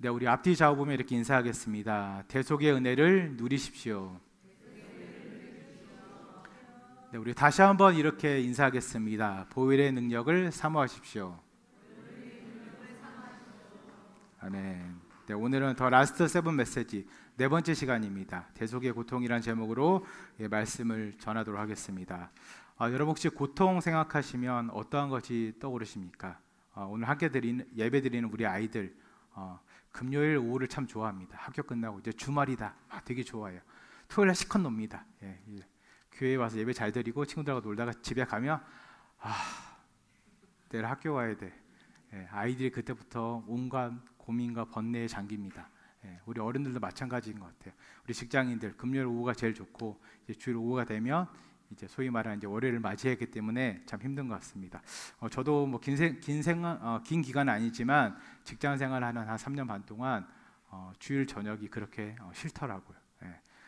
네, 우리 앞뒤 좌우 보면 이렇게 인사하겠습니다. 대속의 은혜를 누리십시오. 네, 우리 다시 한번 이렇게 인사하겠습니다. 보혈의 능력을 사모하십시오. 아멘. 네, 오늘은 더 라스트 세븐 메시지 네 번째 시간입니다. 대속의 고통이란 제목으로 말씀을 전하도록 하겠습니다. 여러분 혹시 고통 생각하시면 어떠한 것이 떠오르십니까? 오늘 함께 예배 드리는 우리 아이들 금요일 오후를 참 좋아합니다. 학교 끝나고 이제 주말이다. 되게 좋아해요. 토요일에 시컷 놉니다. 교회에 와서 예배 잘 드리고 친구들하고 놀다가 집에 가면 내일 학교 가야 돼. 아이들이 그때부터 온갖 고민과 번뇌에 잠깁니다. 우리 어른들도 마찬가지인 것 같아요. 우리 직장인들 금요일 오후가 제일 좋고 이제 주일 오후가 되면 이제 소위 말하는 이제 월요일을 맞이하기 때문에 참 힘든 것 같습니다. 저도 뭐 긴 기간은 아니지만 직장 생활하는 한 3년 반 동안 주일 저녁이 그렇게 싫더라고요.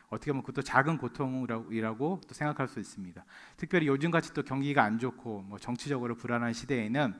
어떻게 보면 그것도 작은 고통이라고 또 생각할 수 있습니다. 특별히 요즘같이 또 경기가 안 좋고 뭐 정치적으로 불안한 시대에는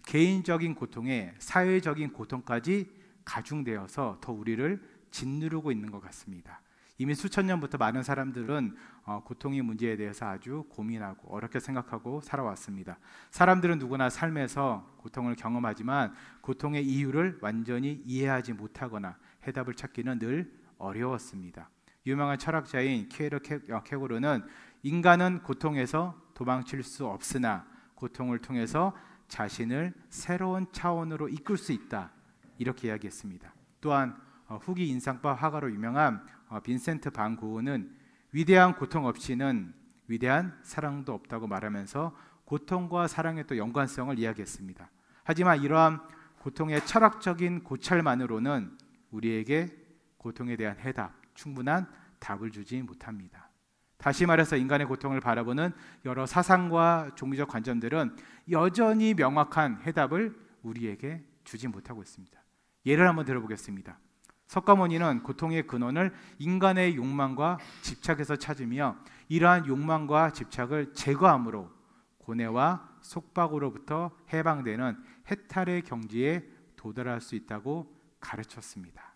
개인적인 고통에 사회적인 고통까지 가중되어서 더 우리를 짓누르고 있는 것 같습니다. 이미 수천 년부터 많은 사람들은 고통의 문제에 대해서 아주 고민하고 어렵게 생각하고 살아왔습니다. 사람들은 누구나 삶에서 고통을 경험하지만 고통의 이유를 완전히 이해하지 못하거나 해답을 찾기는 늘 어려웠습니다. 유명한 철학자인 케고르는 인간은 고통에서 도망칠 수 없으나 고통을 통해서 자신을 새로운 차원으로 이끌 수 있다, 이렇게 이야기했습니다. 또한 후기 인상파 화가로 유명한 빈센트 반 고흐는 위대한 고통 없이는 위대한 사랑도 없다고 말하면서 고통과 사랑의 또 연관성을 이야기했습니다. 하지만 이러한 고통의 철학적인 고찰만으로는 우리에게 고통에 대한 해답, 충분한 답을 주지 못합니다. 다시 말해서 인간의 고통을 바라보는 여러 사상과 종교적 관점들은 여전히 명확한 해답을 우리에게 주지 못하고 있습니다. 예를 한번 들어보겠습니다. 석가모니는 고통의 근원을 인간의 욕망과 집착에서 찾으며 이러한 욕망과 집착을 제거함으로 고뇌와 속박으로부터 해방되는 해탈의 경지에 도달할 수 있다고 가르쳤습니다.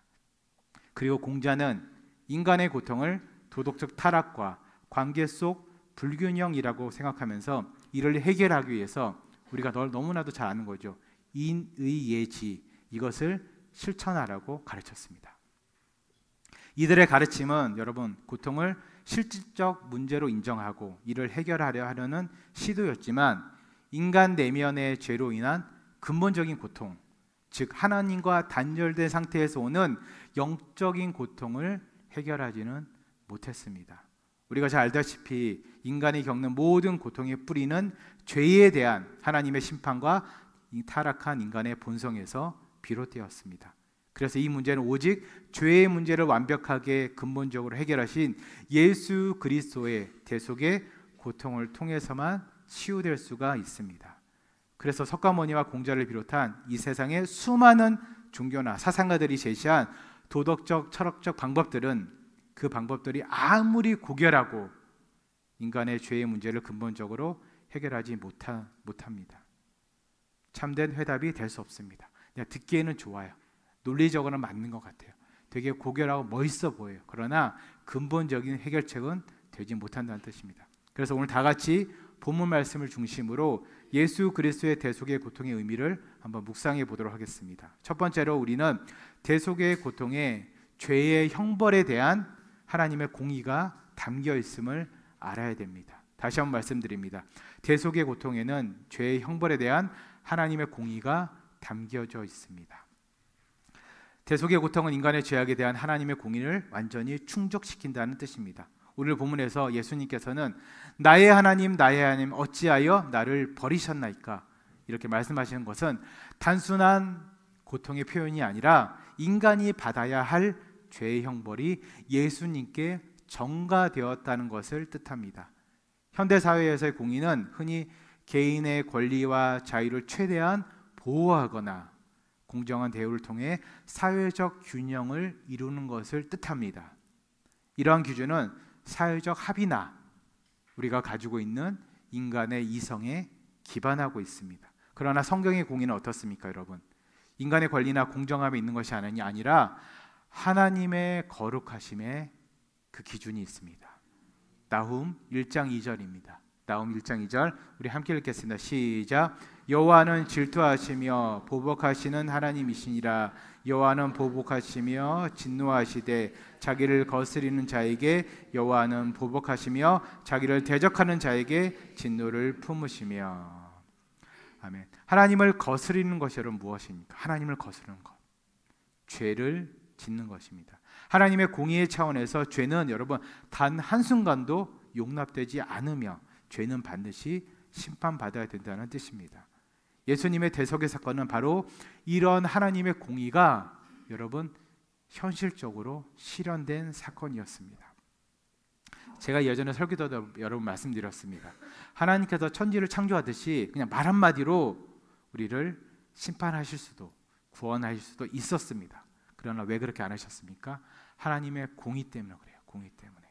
그리고 공자는 인간의 고통을 도덕적 타락과 관계 속 불균형이라고 생각하면서 이를 해결하기 위해서 우리가 너무나도 잘 아는 거죠. 인의예지, 이것을 실천하라고 가르쳤습니다. 이들의 가르침은 여러분 고통을 실질적 문제로 인정하고 이를 해결하려 하려는 시도였지만 인간 내면의 죄로 인한 근본적인 고통, 즉 하나님과 단절된 상태에서 오는 영적인 고통을 해결하지는 못했습니다. 우리가 잘 알다시피 인간이 겪는 모든 고통의 뿌리는 죄에 대한 하나님의 심판과 이 타락한 인간의 본성에서 비롯되었습니다. 그래서 이 문제는 오직 죄의 문제를 완벽하게 근본적으로 해결하신 예수 그리스도의 대속의 고통을 통해서만 치유될 수가 있습니다. 그래서 석가모니와 공자를 비롯한 이 세상의 수많은 종교나 사상가들이 제시한 도덕적, 철학적 방법들은 그 방법들이 아무리 고결하고 인간의 죄의 문제를 근본적으로 해결하지 못합니다. 참된 해답이 될 수 없습니다. 그냥 듣기에는 좋아요. 논리적으로는 맞는 것 같아요. 되게 고결하고 멋있어 보여요. 그러나 근본적인 해결책은 되지 못한다는 뜻입니다. 그래서 오늘 다 같이 본문 말씀을 중심으로 예수 그리스도의 대속의 고통의 의미를 한번 묵상해 보도록 하겠습니다. 첫 번째로 우리는 대속의 고통에 죄의 형벌에 대한 하나님의 공의가 담겨 있음을 알아야 됩니다. 다시 한번 말씀드립니다. 대속의 고통에는 죄의 형벌에 대한 하나님의 공의가 담겨져 있습니다. 대속의 고통은 인간의 죄악에 대한 하나님의 공의를 완전히 충족시킨다는 뜻입니다. 오늘 본문에서 예수님께서는 나의 하나님 어찌하여 나를 버리셨나이까, 이렇게 말씀하시는 것은 단순한 고통의 표현이 아니라 인간이 받아야 할 죄의 형벌이 예수님께 전가되었다는 것을 뜻합니다. 현대사회에서의 공의는 흔히 개인의 권리와 자유를 최대한 보호하거나 공정한 대우를 통해 사회적 균형을 이루는 것을 뜻합니다. 이러한 기준은 사회적 합의나 우리가 가지고 있는 인간의 이성에 기반하고 있습니다. 그러나 성경의 공의는 어떻습니까, 여러분? 인간의 권리나 공정함에 있는 것이 아니라 하나님의 거룩하심에 그 기준이 있습니다. 나훔 1장 2절입니다. 나훔 1장 2절 우리 함께 읽겠습니다. 시작. 여호와는 질투하시며 보복하시는 하나님이시니라. 여호와는 보복하시며 진노하시되 자기를 거스리는 자에게 여호와는 보복하시며 자기를 대적하는 자에게 진노를 품으시며. 아멘. 하나님을 거스리는 것이 여러분 무엇입니까? 하나님을 거스르는 것, 죄를 짓는 것입니다. 하나님의 공의의 차원에서 죄는 여러분 단 한순간도 용납되지 않으며 죄는 반드시 심판받아야 된다는 뜻입니다. 예수님의 대속의 사건은 바로 이런 하나님의 공의가 여러분 현실적으로 실현된 사건이었습니다. 제가 예전에 설교도 여러분 말씀드렸습니다. 하나님께서 천지를 창조하듯이 그냥 말 한마디로 우리를 심판하실 수도 구원하실 수도 있었습니다. 그러나 왜 그렇게 안 하셨습니까? 하나님의 공의 때문에 그래요. 공의 때문에.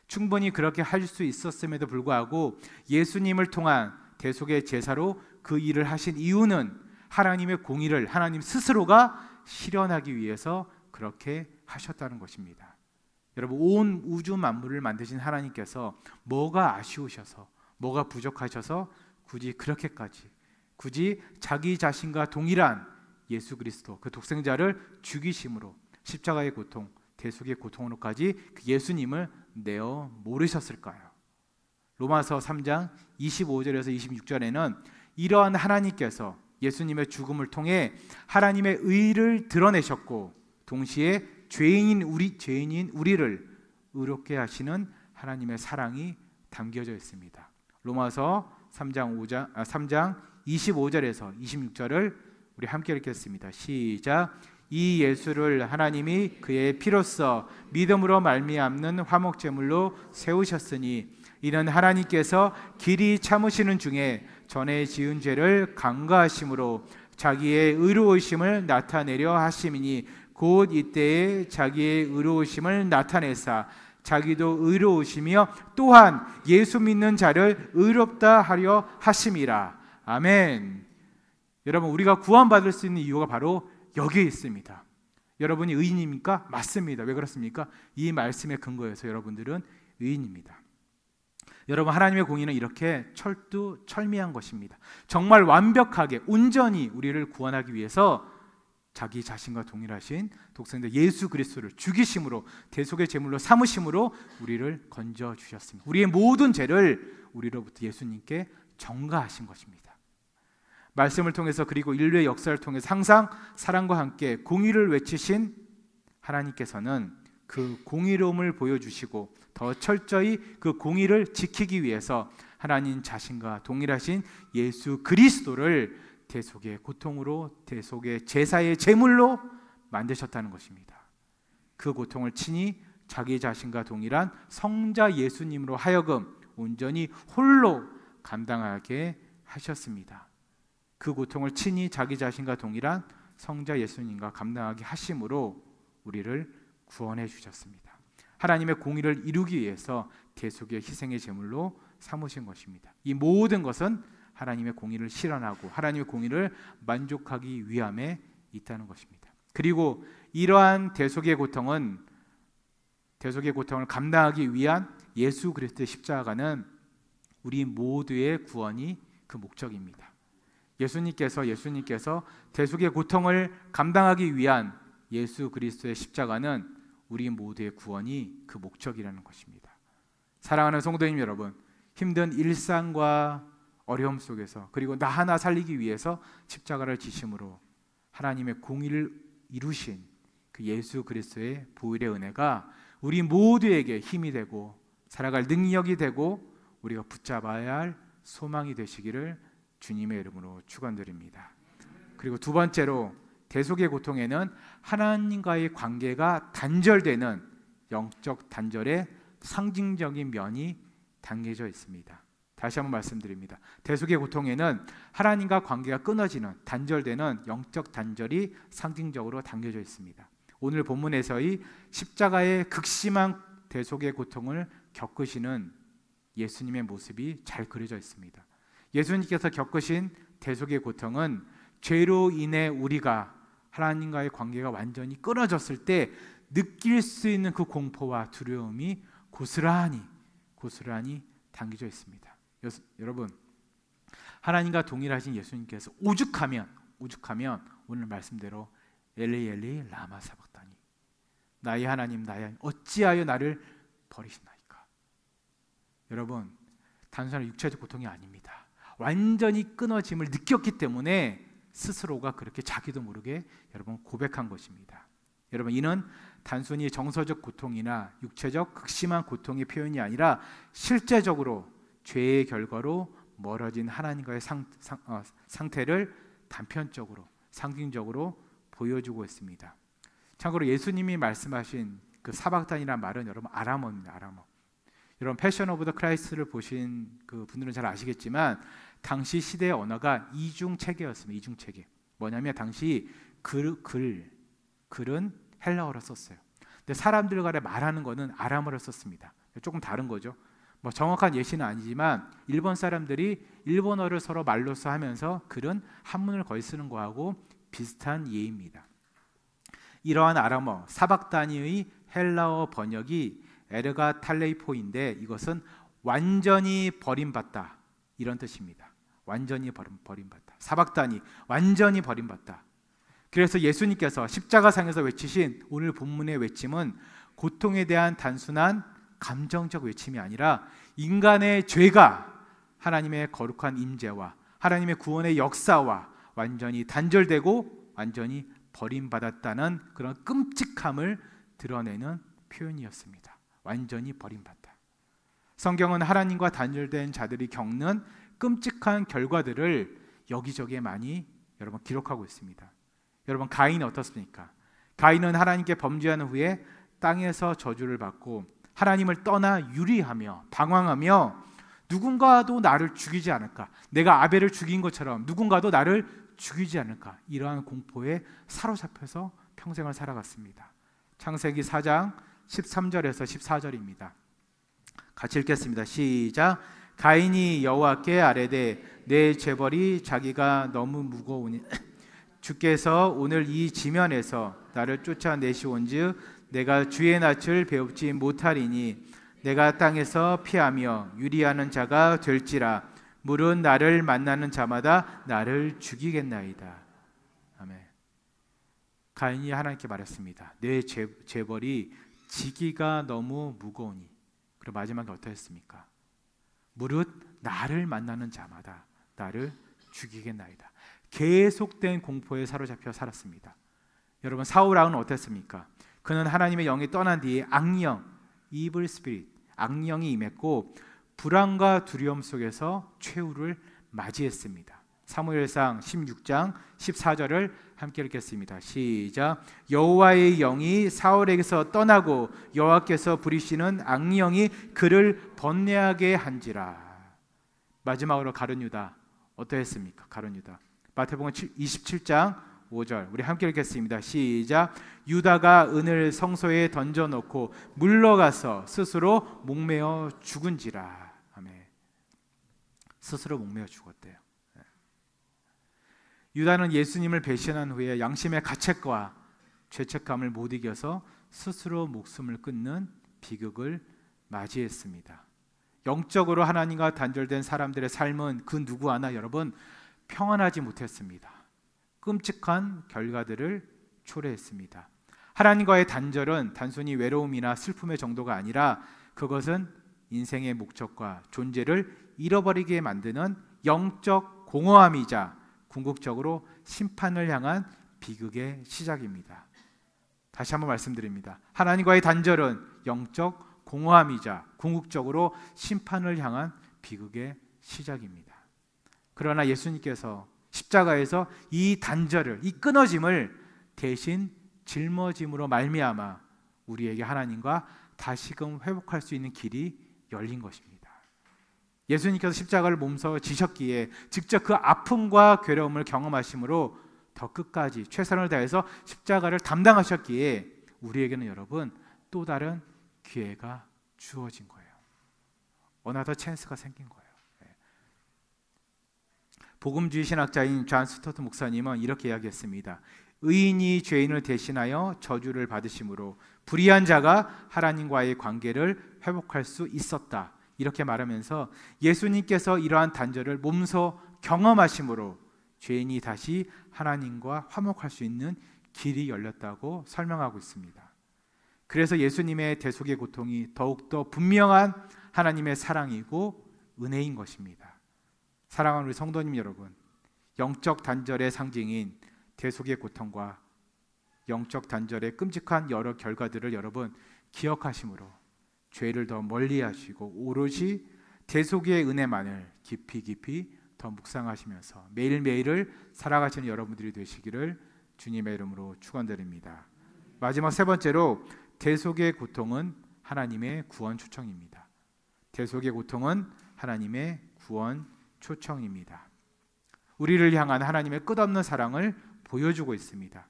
충분히 그렇게 할 수 있었음에도 불구하고 예수님을 통한 대속의 제사로 그 일을 하신 이유는 하나님의 공의를 하나님 스스로가 실현하기 위해서 그렇게 하셨다는 것입니다. 여러분, 온 우주 만물을 만드신 하나님께서 뭐가 아쉬우셔서, 뭐가 부족하셔서 굳이 자기 자신과 동일한 예수 그리스도 그 독생자를 죽이심으로 십자가의 고통, 대속의 고통으로까지 그 예수님을 내어 모르셨을까요? 로마서 3장 25절에서 26절에는 이러한 하나님께서 예수님의 죽음을 통해 하나님의 의를 드러내셨고 동시에 죄인인 우리를 의롭게 하시는 하나님의 사랑이 담겨져 있습니다. 로마서 3장 25절에서 26절을 우리 함께 읽겠습니다. 시작. 이 예수를 하나님이 그의 피로써 믿음으로 말미암는 화목제물로 세우셨으니 이는 하나님께서 길이 참으시는 중에 전에 지은 죄를 간과하심으로 자기의 의로우심을 나타내려 하심이니 곧 이때에 자기의 의로우심을 나타내사 자기도 의로우시며 또한 예수 믿는 자를 의롭다 하려 하심이라. 아멘. 여러분, 우리가 구원받을 수 있는 이유가 바로 여기에 있습니다. 여러분이 의인입니까? 맞습니다. 왜 그렇습니까? 이 말씀의 근거에서 여러분들은 의인입니다. 여러분, 하나님의 공의는 이렇게 철두철미한 것입니다. 정말 완벽하게 온전히 우리를 구원하기 위해서 자기 자신과 동일하신 독생자 예수 그리스도를 죽이심으로 대속의 제물로 삼으심으로 우리를 건져 주셨습니다. 우리의 모든 죄를 우리로부터 예수님께 전가하신 것입니다. 말씀을 통해서 그리고 인류의 역사를 통해서 항상 사랑과 함께 공의를 외치신 하나님께서는 그 공의로움을 보여주시고 더 철저히 그 공의를 지키기 위해서 하나님 자신과 동일하신 예수 그리스도를 대속의 고통으로 대속의 제사의 제물로 만드셨다는 것입니다. 그 고통을 친히 자기 자신과 동일한 성자 예수님으로 하여금 온전히 홀로 감당하게 하셨습니다. 그 고통을 친히 자기 자신과 동일한 성자 예수님과 감당하게 하심으로 우리를 구원해 주셨습니다. 하나님의 공의를 이루기 위해서 대속의 희생의 제물로 삼으신 것입니다. 이 모든 것은 하나님의 공의를 실현하고 하나님의 공의를 만족하기 위함에 있다는 것입니다. 그리고 이러한 대속의 고통을 감당하기 위한 예수 그리스도의 십자가는 우리 모두의 구원이 그 목적입니다. 예수님께서 대속의 고통을 감당하기 위한 예수 그리스도의 십자가는 우리 모두의 구원이 그 목적이라는 것입니다. 사랑하는 성도님 여러분, 힘든 일상과 어려움 속에서 그리고 나 하나 살리기 위해서 십자가를 지심으로 하나님의 공의를 이루신 그 예수 그리스도의 보혈의 은혜가 우리 모두에게 힘이 되고 살아갈 능력이 되고 우리가 붙잡아야 할 소망이 되시기를 주님의 이름으로 축원드립니다. 그리고 두 번째로 대속의 고통에는 하나님과의 관계가 단절되는 영적 단절의 상징적인 면이 담겨져 있습니다. 다시 한번 말씀드립니다. 대속의 고통에는 하나님과 관계가 끊어지는 단절되는 영적 단절이 상징적으로 담겨져 있습니다. 오늘 본문에서의 십자가의 극심한 대속의 고통을 겪으시는 예수님의 모습이 잘 그려져 있습니다. 예수님께서 겪으신 대속의 고통은 죄로 인해 우리가 하나님과의 관계가 완전히 끊어졌을 때 느낄 수 있는 그 공포와 두려움이 고스란히 담겨져 있습니다. 여러분, 하나님과 동일하신 예수님께서 오죽하면 오늘 말씀대로 엘리 엘리 라마 사박다니, 나의 하나님 나의 하나님 어찌하여 나를 버리시나이까. 여러분, 단순한 육체적 고통이 아닙니다. 완전히 끊어짐을 느꼈기 때문에 스스로가 그렇게 자기도 모르게 여러분 고백한 것입니다. 여러분, 이는 단순히 정서적 고통이나 육체적 극심한 고통의 표현이 아니라 실제적으로 죄의 결과로 멀어진 하나님과의 상태를 단편적으로 상징적으로 보여주고 있습니다. 참고로 예수님이 말씀하신 그 사박단이라는 말은 여러분 아람어입니다. 아람어. 여러분 패션 오브 더 크라이스트를 보신 그 분들은 잘 아시겠지만 당시 시대의 언어가 이중체계였습니다. 이중체계. 뭐냐면 당시 글은 헬라어로 썼어요. 근데 사람들 간에 말하는 거는 아람어로 썼습니다. 조금 다른 거죠. 뭐 정확한 예시는 아니지만 일본 사람들이 일본어를 서로 말로써 하면서 글은 한문을 거의 쓰는 거하고 비슷한 예입니다. 이러한 아람어 사박다니의 헬라어 번역이 에르가 탈레이포인데 이것은 완전히 버림받다 이런 뜻입니다. 완전히 버림받다. 사박다니 완전히 버림받다. 그래서 예수님께서 십자가상에서 외치신 오늘 본문의 외침은 고통에 대한 단순한 감정적 외침이 아니라 인간의 죄가 하나님의 거룩한 임재와 하나님의 구원의 역사와 완전히 단절되고 완전히 버림받았다는 그런 끔찍함을 드러내는 표현이었습니다. 완전히 버림받다. 성경은 하나님과 단절된 자들이 겪는 끔찍한 결과들을 여기저기에 많이 여러분 기록하고 있습니다. 여러분, 가인은 어떻습니까? 가인은 하나님께 범죄한 후에 땅에서 저주를 받고 하나님을 떠나 유리하며 방황하며 누군가도 나를 죽이지 않을까, 내가 아벨을 죽인 것처럼 누군가도 나를 죽이지 않을까, 이러한 공포에 사로잡혀서 평생을 살아갔습니다. 창세기 4장 13절에서 14절입니다. 같이 읽겠습니다. 시작. 가인이 여호와께 아뢰되 내 죄벌이 자기가 너무 무거우니 주께서 오늘 이 지면에서 나를 쫓아내시온즉 내가 주의 낯을 배웁지 못하리니 내가 땅에서 피하며 유리하는 자가 될지라 물은 나를 만나는 자마다 나를 죽이겠나이다. 아멘. 가인이 하나님께 말했습니다. 내 죄벌이 지기가 너무 무거우니. 그리고 마지막에 어떠했습니까? 무릇 나를 만나는 자마다 나를 죽이겠나이다. 계속된 공포에 사로잡혀 살았습니다. 여러분, 사울 왕은 어땠습니까? 그는 하나님의 영이 떠난 뒤에 악령, evil spirit, 악령이 임했고 불안과 두려움 속에서 최후를 맞이했습니다. 사무엘상 16장 14절을 함께 읽겠습니다. 시작. 여호와의 영이 사울에게서 떠나고 여호와께서 부리시는 악령이 그를 번뇌하게 한지라. 마지막으로 가룟 유다 어떠했습니까? 가룟 유다 마태복음 27장 5절 우리 함께 읽겠습니다. 시작. 유다가 은을 성소에 던져놓고 물러가서 스스로 목매어 죽은지라. 아멘. 스스로 목매어 죽었대요. 유다는 예수님을 배신한 후에 양심의 가책과 죄책감을 못 이겨서 스스로 목숨을 끊는 비극을 맞이했습니다. 영적으로 하나님과 단절된 사람들의 삶은 그 누구 하나 여러분 평안하지 못했습니다. 끔찍한 결과들을 초래했습니다. 하나님과의 단절은 단순히 외로움이나 슬픔의 정도가 아니라 그것은 인생의 목적과 존재를 잃어버리게 만드는 영적 공허함이자 궁극적으로 심판을 향한 비극의 시작입니다. 다시 한번 말씀드립니다. 하나님과의 단절은 영적 공허함이자 궁극적으로 심판을 향한 비극의 시작입니다. 그러나 예수님께서 십자가에서 이 단절을, 이 끊어짐을 대신 짊어짐으로 말미암아 우리에게 하나님과 다시금 회복할 수 있는 길이 열린 것입니다. 예수님께서 십자가를 몸소 지셨기에 직접 그 아픔과 괴로움을 경험하심으로 더 끝까지 최선을 다해서 십자가를 담당하셨기에 우리에게는 여러분 또 다른 기회가 주어진 거예요. 어나더 찬스가 생긴 거예요. 복음주의 신학자인 존 스토트 목사님은 이렇게 이야기했습니다. 의인이 죄인을 대신하여 저주를 받으심으로 불의한 자가 하나님과의 관계를 회복할 수 있었다. 이렇게 말하면서 예수님께서 이러한 단절을 몸소 경험하심으로 죄인이 다시 하나님과 화목할 수 있는 길이 열렸다고 설명하고 있습니다. 그래서 예수님의 대속의 고통이 더욱더 분명한 하나님의 사랑이고 은혜인 것입니다. 사랑하는 우리 성도님 여러분, 영적 단절의 상징인 대속의 고통과 영적 단절의 끔찍한 여러 결과들을 여러분 기억하심으로 죄를 더 멀리 하시고 오롯이 대속의 은혜만을 깊이 더 묵상하시면서 매일매일을 살아가시는 여러분들이 되시기를 주님의 이름으로 축원드립니다. 마지막 세 번째로 대속의 고통은 하나님의 구원 초청입니다. 대속의 고통은 하나님의 구원 초청입니다. 우리를 향한 하나님의 끝없는 사랑을 보여주고 있습니다.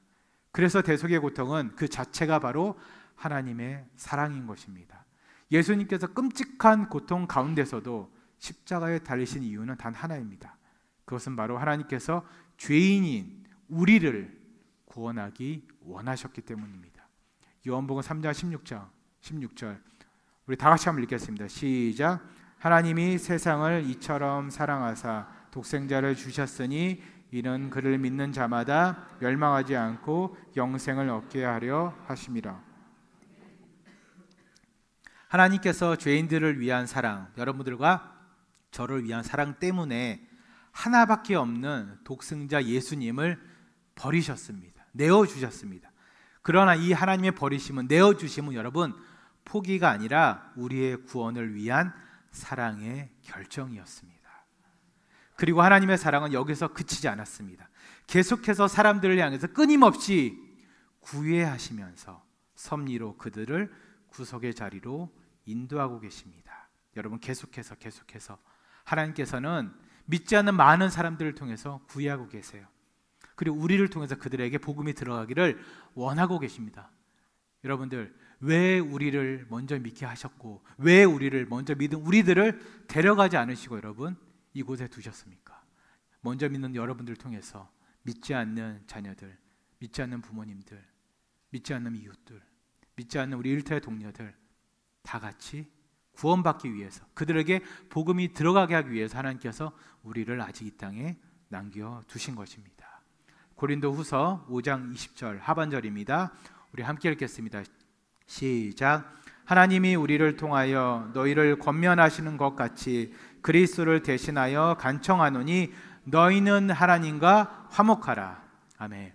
그래서 대속의 고통은 그 자체가 바로 하나님의 사랑인 것입니다. 예수님께서 끔찍한 고통 가운데서도 십자가에 달리신 이유는 단 하나입니다. 그것은 바로 하나님께서 죄인인 우리를 구원하기 원하셨기 때문입니다. 요한복음 3장 16절 우리 다 같이 한번 읽겠습니다. 시작. 하나님이 세상을 이처럼 사랑하사 독생자를 주셨으니 이는 그를 믿는 자마다 멸망하지 않고 영생을 얻게 하려 하심이라. 하나님께서 죄인들을 위한 사랑, 여러분들과 저를 위한 사랑 때문에 하나밖에 없는 독생자 예수님을 버리셨습니다. 내어주셨습니다. 그러나 이 하나님의 버리심은, 내어주심은 여러분 포기가 아니라 우리의 구원을 위한 사랑의 결정이었습니다. 그리고 하나님의 사랑은 여기서 그치지 않았습니다. 계속해서 사람들을 향해서 끊임없이 구애하시면서 섭리로 그들을 구속의 자리로 인도하고 계십니다. 여러분 계속해서 하나님께서는 믿지 않는 많은 사람들을 통해서 구애하고 계세요. 그리고 우리를 통해서 그들에게 복음이 들어가기를 원하고 계십니다. 여러분들 왜 우리를 먼저 믿게 하셨고 왜 우리를 먼저 믿은 우리들을 데려가지 않으시고 여러분 이곳에 두셨습니까? 먼저 믿는 여러분들을 통해서 믿지 않는 자녀들, 믿지 않는 부모님들, 믿지 않는 이웃들, 믿지 않는 우리 일터의 동료들 다 같이 구원받기 위해서, 그들에게 복음이 들어가게 하기 위해서 하나님께서 우리를 아직 이 땅에 남겨두신 것입니다. 고린도후서 5장 20절 하반절입니다. 우리 함께 읽겠습니다. 시작. 하나님이 우리를 통하여 너희를 권면하시는 것 같이 그리스도를 대신하여 간청하노니 너희는 하나님과 화목하라. 아멘.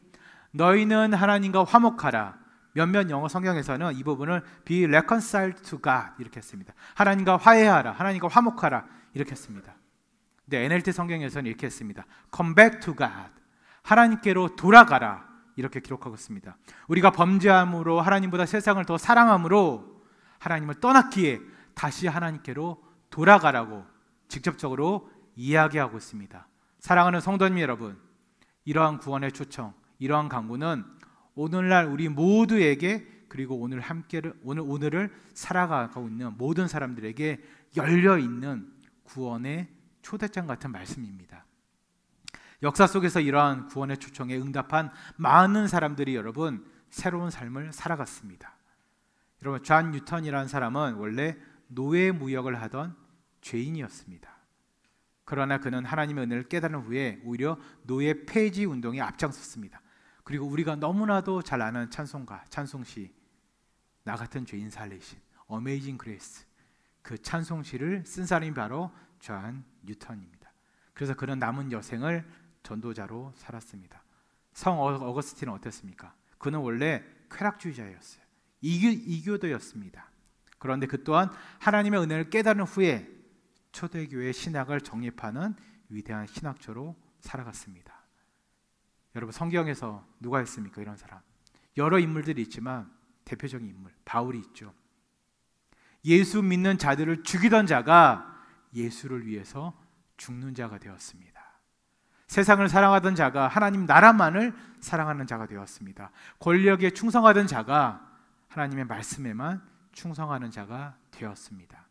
너희는 하나님과 화목하라. 몇몇 영어 성경에서는 이 부분을 be reconciled to God 이렇게 했습니다. 하나님과 화해하라, 하나님과 화목하라 이렇게 했습니다. 근데 NLT 성경에서는 이렇게 했습니다. come back to God, 하나님께로 돌아가라 이렇게 기록하고 있습니다. 우리가 범죄함으로 하나님보다 세상을 더 사랑함으로 하나님을 떠났기에 다시 하나님께로 돌아가라고 직접적으로 이야기하고 있습니다. 사랑하는 성도님 여러분, 이러한 구원의 초청, 이러한 강구는 오늘날 우리 모두에게, 그리고 오늘을 살아가고 있는 모든 사람들에게 열려 있는 구원의 초대장 같은 말씀입니다. 역사 속에서 이러한 구원의 초청에 응답한 많은 사람들이 여러분 새로운 삶을 살아갔습니다. 여러분 존 뉴턴이라는 사람은 원래 노예 무역을 하던 죄인이었습니다. 그러나 그는 하나님의 은혜를 깨달은 후에 오히려 노예 폐지 운동에 앞장섰습니다. 그리고 우리가 너무나도 잘 아는 찬송가, 찬송시 나 같은 죄인 살리신 어메이징 그레이스, 그 찬송시를 쓴 사람이 바로 존 뉴턴입니다. 그래서 그는 남은 여생을 전도자로 살았습니다. 성 어거스틴은 어땠습니까? 그는 원래 쾌락주의자였어요. 이교도였습니다. 그런데 그 또한 하나님의 은혜를 깨달은 후에 초대교회 신학을 정립하는 위대한 신학자로 살아갔습니다. 여러분 성경에서 누가 있습니까? 이런 사람 여러 인물들이 있지만 대표적인 인물 바울이 있죠. 예수 믿는 자들을 죽이던 자가 예수를 위해서 죽는 자가 되었습니다. 세상을 사랑하던 자가 하나님 나라만을 사랑하는 자가 되었습니다. 권력에 충성하던 자가 하나님의 말씀에만 충성하는 자가 되었습니다.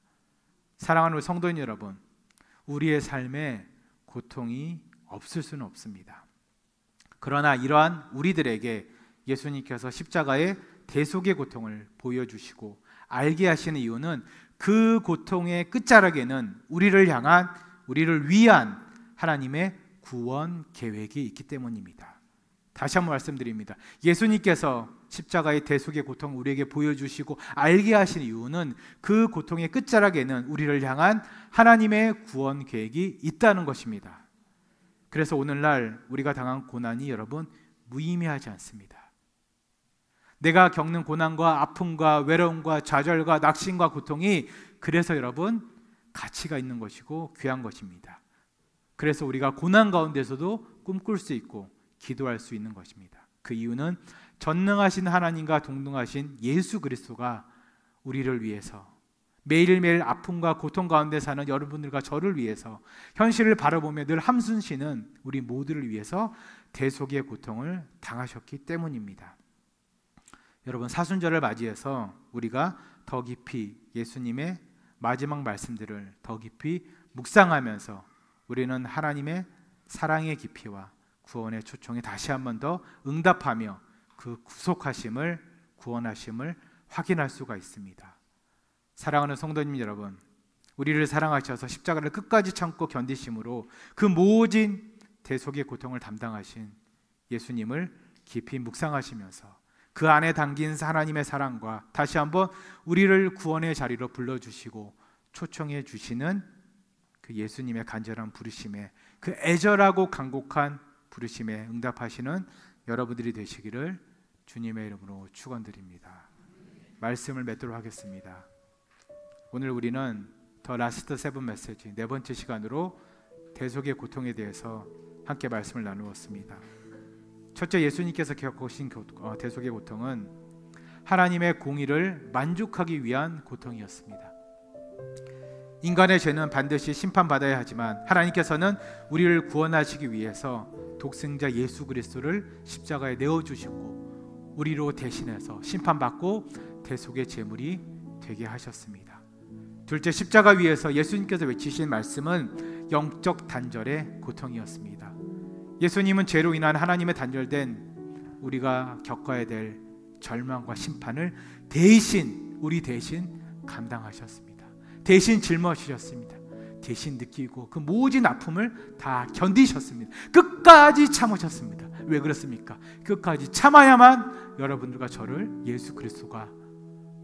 사랑하는 우리 성도인 여러분, 우리의 삶에 고통이 없을 수는 없습니다. 그러나 이러한 우리들에게 예수님께서 십자가의 대속의 고통을 보여주시고 알게 하시는 이유는 그 고통의 끝자락에는 우리를 위한 하나님의 구원 계획이 있기 때문입니다. 다시 한번 말씀드립니다. 예수님께서 십자가의 대속의 고통을 우리에게 보여주시고 알게 하신 이유는 그 고통의 끝자락에는 우리를 향한 하나님의 구원 계획이 있다는 것입니다. 그래서 오늘날 우리가 당한 고난이 여러분 무의미하지 않습니다. 내가 겪는 고난과 아픔과 외로움과 좌절과 낙심과 고통이 그래서 여러분 가치가 있는 것이고 귀한 것입니다. 그래서 우리가 고난 가운데서도 꿈꿀 수 있고 기도할 수 있는 것입니다. 그 이유는 전능하신 하나님과 동등하신 예수 그리스도가 우리를 위해서 매일매일 아픔과 고통 가운데 사는 여러분들과 저를 위해서 현실을 바라보며 늘 함순시는 우리 모두를 위해서 대속의 고통을 당하셨기 때문입니다. 여러분, 사순절을 맞이해서 우리가 더 깊이 예수님의 마지막 말씀들을 더 깊이 묵상하면서 우리는 하나님의 사랑의 깊이와 구원의 초청에 다시 한 번 더 응답하며 그 구속하심을, 구원하심을 확인할 수가 있습니다. 사랑하는 성도님 여러분, 우리를 사랑하셔서 십자가를 끝까지 참고 견디심으로 그 모진 대속의 고통을 담당하신 예수님을 깊이 묵상하시면서 그 안에 담긴 하나님의 사랑과 다시 한번 우리를 구원의 자리로 불러주시고 초청해 주시는 그 예수님의 간절한 부르심에, 그 애절하고 간곡한 부르심에 응답하시는 여러분들이 되시기를 주님의 이름으로 축원드립니다. 말씀을 맺도록 하겠습니다. 오늘 우리는 더 라스트 세븐 메시지 네 번째 시간으로 대속의 고통에 대해서 함께 말씀을 나누었습니다. 첫째, 예수님께서 겪으신 대속의 고통은 하나님의 공의를 만족하기 위한 고통이었습니다. 인간의 죄는 반드시 심판받아야 하지만 하나님께서는 우리를 구원하시기 위해서 독생자 예수 그리스도를 십자가에 내어주시고 우리로 대신해서 심판받고 대속의 제물이 되게 하셨습니다. 둘째, 십자가 위에서 예수님께서 외치신 말씀은 영적 단절의 고통이었습니다. 예수님은 죄로 인한 하나님의 단절된 우리가 겪어야 될 절망과 심판을 우리 대신 감당하셨습니다. 대신 짊어지셨습니다. 대신 느끼고 그 모진 아픔을 다 견디셨습니다. 끝까지 참으셨습니다. 왜 그렇습니까? 끝까지 참아야만 여러분들과 저를 예수 그리스도가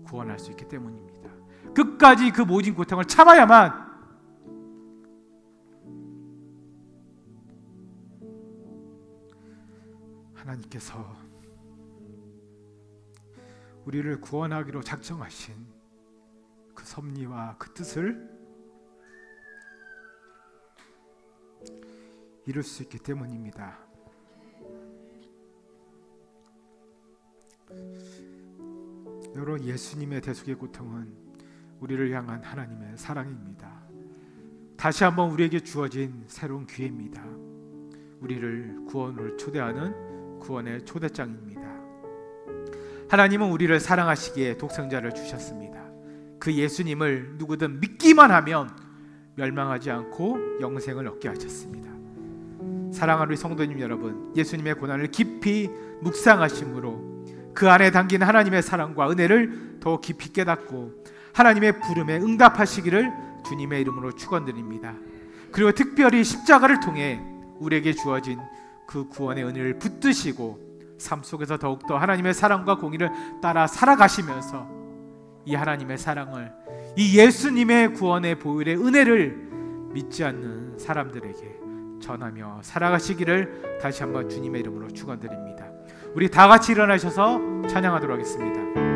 구원할 수 있기 때문입니다. 끝까지 그 모진 고통을 참아야만 하나님께서 우리를 구원하기로 작정하신 그 섭리와 그 뜻을 이룰 수 있기 때문입니다. 여러분, 예수님의 대속의 고통은 우리를 향한 하나님의 사랑입니다. 다시 한번 우리에게 주어진 새로운 기회입니다. 우리를 구원을 초대하는 구원의 초대장입니다. 하나님은 우리를 사랑하시기에 독생자를 주셨습니다. 그 예수님을 누구든 믿기만 하면 멸망하지 않고 영생을 얻게 하셨습니다. 사랑하는 우리 성도님 여러분, 예수님의 고난을 깊이 묵상하심으로 그 안에 담긴 하나님의 사랑과 은혜를 더 깊이 깨닫고 하나님의 부름에 응답하시기를 주님의 이름으로 축원드립니다. 그리고 특별히 십자가를 통해 우리에게 주어진 그 구원의 은혜를 붙드시고 삶 속에서 더욱더 하나님의 사랑과 공의를 따라 살아가시면서 이 하나님의 사랑을, 이 예수님의 구원의 보혈의 은혜를 믿지 않는 사람들에게 전하며 살아가시기를 다시 한번 주님의 이름으로 축원드립니다. 우리 다 같이 일어나셔서 찬양하도록 하겠습니다.